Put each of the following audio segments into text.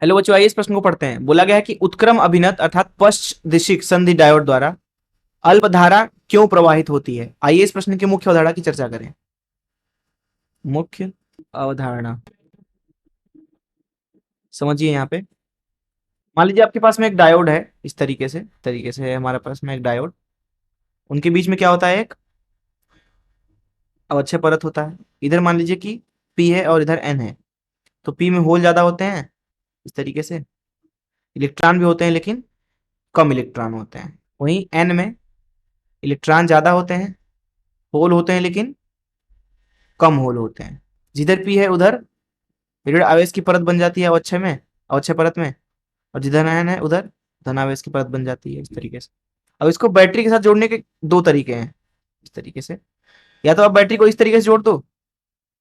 Hello बच्चों, आइए इस प्रश्न को पढ़ते हैं। बोला गया है कि उत्क्रम अभिनत अर्थात पश्च दिशिक संधि डायोड द्वारा अल्प धारा क्यों प्रवाहित होती है। आइए इस प्रश्न की मुख्य अवधारणा की चर्चा करें। मुख्य अवधारणा समझिए। यहाँ पे मान लीजिए आपके पास में एक डायोड है, इस तरीके से है हमारे पास में एक डायोड। उनके बीच में क्या होता है, एक अवच्छय परत होता है। इधर मान लीजिए कि पी है और इधर एन है, तो पी में होल ज्यादा होते हैं, इस तरीके से इलेक्ट्रॉन भी होते हैं लेकिन कम इलेक्ट्रॉन होते हैं। वहीं एन में इलेक्ट्रॉन ज्यादा होते हैं, होल होते हैं लेकिन कम होल होते हैं। जिधर पी है उधर ऋण आवेश की परत बन जाती है अवच्छय परत में, और जिधर एन है उधर धन आवेश की परत बन जाती है, इस तरीके से। अब इसको बैटरी के साथ जोड़ने के दो तरीके हैं, इस तरीके से। या तो आप बैटरी को इस तरीके से जोड़ दो,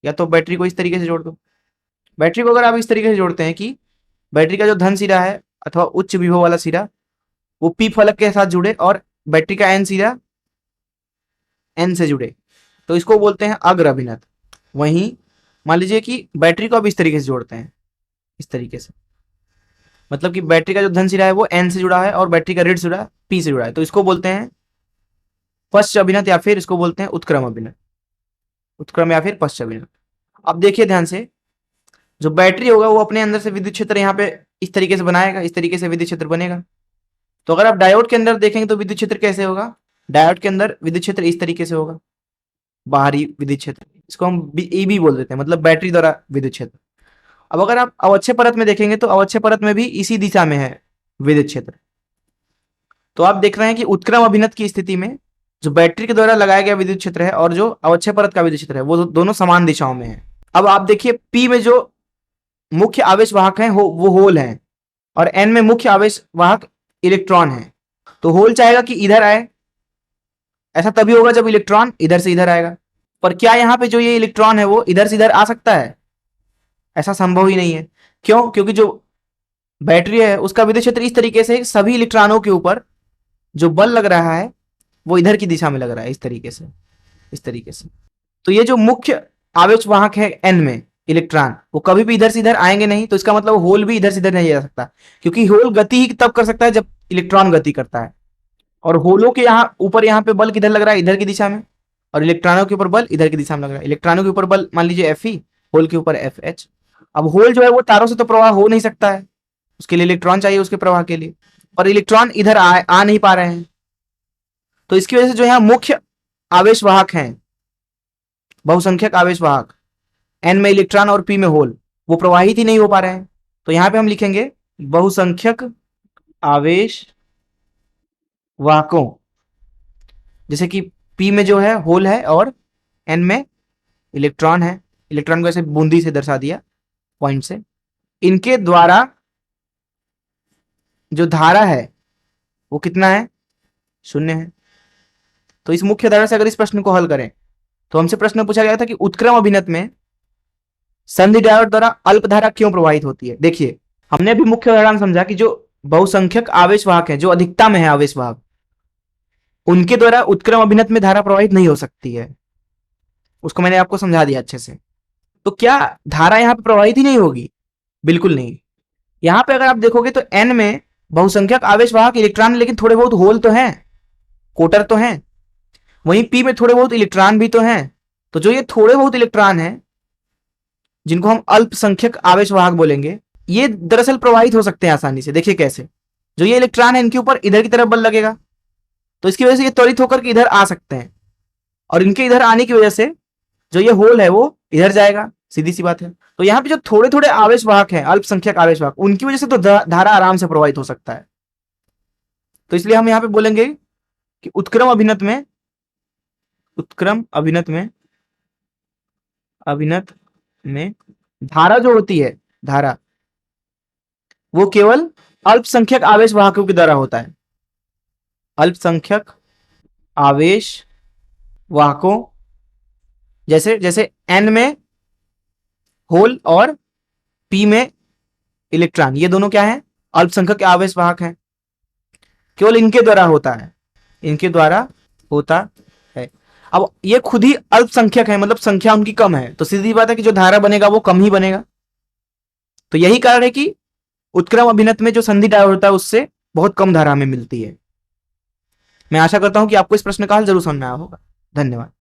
या तो बैटरी को इस तरीके से जोड़ दो। बैटरी को अगर आप इस तरीके से जोड़ते हैं कि बैटरी का जो धन सिरा है अथवा उच्च विभव वाला सिरा वो पी फलक के साथ जुड़े और बैटरी का एन सिरा एन से जुड़े, तो इसको बोलते हैं अग्र अभिनत। वहीं मान लीजिए कि बैटरी को आप इस तरीके से जोड़ते हैं, इस तरीके से, मतलब कि बैटरी का जो धन सिरा है वो एन से जुड़ा है और बैटरी का ऋण सिरा पी से जुड़ा है, तो इसको बोलते हैं पश्च अभिनत, या फिर इसको बोलते हैं उत्क्रम अभिनत। उत्क्रम या फिर पश्च अभिनत। अब देखिए ध्यान से, जो बैटरी होगा वो अपने अंदर से विद्युत क्षेत्र यहाँ पे इस तरीके से बनाएगा, इस तरीके से विद्युत क्षेत्र बनेगा। तो अगर आप डायोड के अंदर देखेंगे तो विद्युत क्षेत्र कैसे होगा, डायोड के अंदर विद्युत क्षेत्र इस तरीके से होगा, बाहरी विद्युत क्षेत्र, इसको हम ईबी बोल देते हैं, मतलब बैटरी द्वारा विद्युत क्षेत्र। अब अगर आप अवच्छय परत में देखेंगे तो अवच्छय परत में भी इसी दिशा में है विद्युत क्षेत्र। तो आप देख रहे हैं कि उत्क्रम अभिनत की स्थिति में जो बैटरी के द्वारा लगाया गया विद्युत क्षेत्र है और जो अवच्छय परत का विद्युत क्षेत्र है वो दोनों समान दिशाओं में है। अब आप देखिए पी में जो मुख्य आवेश वाहक है वो होल है, और एन में मुख्य आवेश वाहक इलेक्ट्रॉन है। तो होल चाहेगा कि इधर आए, ऐसा तभी होगा जब इलेक्ट्रॉन इधर से इधर आएगा। पर क्या यहाँ पे जो ये इलेक्ट्रॉन है वो इधर से इधर आ सकता है? ऐसा संभव ही नहीं है। क्यों? क्योंकि जो बैटरी है उसका विद्युत क्षेत्र इस तरीके से सभी इलेक्ट्रॉनों के ऊपर जो बल लग रहा है वो इधर की दिशा में लग रहा है, इस तरीके से, इस तरीके से। तो ये जो मुख्य आवेश वाहक है एन में इलेक्ट्रॉन, वो कभी भी इधर से इधर आएंगे नहीं, तो इसका मतलब होल भी इधर से इधर नहीं जा सकता, क्योंकि होल गति ही तब कर सकता है जब इलेक्ट्रॉन गति करता है। और होलों के यहाँ ऊपर यहाँ पे बल किधर लग रहा है, इधर की दिशा में, और इलेक्ट्रॉनों के ऊपर बल इधर की दिशा में लग रहा है। इलेक्ट्रॉनों के ऊपर बल मान लीजिए एफ ई, होल के ऊपर एफ एच। अब होल जो है वो तारों से तो प्रवाह हो नहीं सकता है, उसके लिए इलेक्ट्रॉन चाहिए उसके प्रवाह के लिए, और इलेक्ट्रॉन इधर आ नहीं पा रहे हैं। तो इसकी वजह से जो यहाँ मुख्य आवेश वाहक हैं, बहुसंख्यक आवेश वाहक, एन में इलेक्ट्रॉन और पी में होल, वो प्रवाहित ही नहीं हो पा रहे हैं। तो यहां पे हम लिखेंगे बहुसंख्यक आवेश वाहकों, जैसे कि पी में जो है होल है और एन में इलेक्ट्रॉन है। इलेक्ट्रॉन को ऐसे बूंदी से दर्शा दिया, पॉइंट से। इनके द्वारा जो धारा है वो कितना है, 0 है। तो इस मुख्य धारा से अगर इस प्रश्न को हल करें तो हमसे प्रश्न पूछा गया था कि उत्क्रम अभिनत में संधि डायोड द्वारा अल्प धारा क्यों प्रवाहित होती है। देखिए हमने अभी मुख्य उदाहरण समझा कि जो बहुसंख्यक आवेश वाहक है, जो अधिकता में है आवेश वाहक, उनके द्वारा उत्क्रम अभिनत में धारा प्रवाहित नहीं हो सकती है। उसको मैंने आपको समझा दिया अच्छे से। तो क्या धारा यहां पे प्रवाहित ही नहीं होगी? बिल्कुल नहीं। यहां पे अगर आप देखोगे तो एन में बहुसंख्यक आवेश वाहक इलेक्ट्रॉन, लेकिन थोड़े बहुत होल तो हैं, कोटर तो हैं। वहीं पी में थोड़े बहुत इलेक्ट्रॉन भी तो हैं। तो जो ये थोड़े बहुत इलेक्ट्रॉन हैं, जिनको हम अल्पसंख्यक आवेश वाहक बोलेंगे, ये दरअसल प्रवाहित हो सकते हैं आसानी से। देखिए कैसे, जो ये इलेक्ट्रॉन है इनके ऊपर इधर की तरफ बल लगेगा, तो इसकी वजह से ये त्वरित होकर के इधर आ सकते हैं, और इनके इधर आने की वजह से जो ये होल है वो इधर जाएगा, सीधी सी बात है। तो यहाँ पे जो थोड़े थोड़े आवेश वाहक हैं, अल्पसंख्यक आवेश वाहक, उनकी वजह से तो धारा आराम से प्रवाहित हो सकता है। तो इसलिए हम यहाँ पे बोलेंगे कि उत्क्रम अभिनत में, उत्क्रम अभिनत में धारा जो होती है, धारा वो केवल अल्पसंख्यक आवेश वाहकों के द्वारा होता है। अल्पसंख्यक आवेश वाहकों, जैसे जैसे एन में होल और पी में इलेक्ट्रॉन, ये दोनों क्या है, अल्पसंख्यक आवेश वाहक हैं। केवल इनके द्वारा होता है, इनके द्वारा होता है। अब ये खुद ही अल्पसंख्यक है, मतलब संख्या उनकी कम है, तो सीधी बात है कि जो धारा बनेगा वो कम ही बनेगा। तो यही कारण है कि उत्क्रम अभिनत में जो संधि डायोड होता है उससे बहुत कम धारा हमें मिलती है। मैं आशा करता हूं कि आपको इस प्रश्न का हल जरूर समझ में आया होगा। धन्यवाद।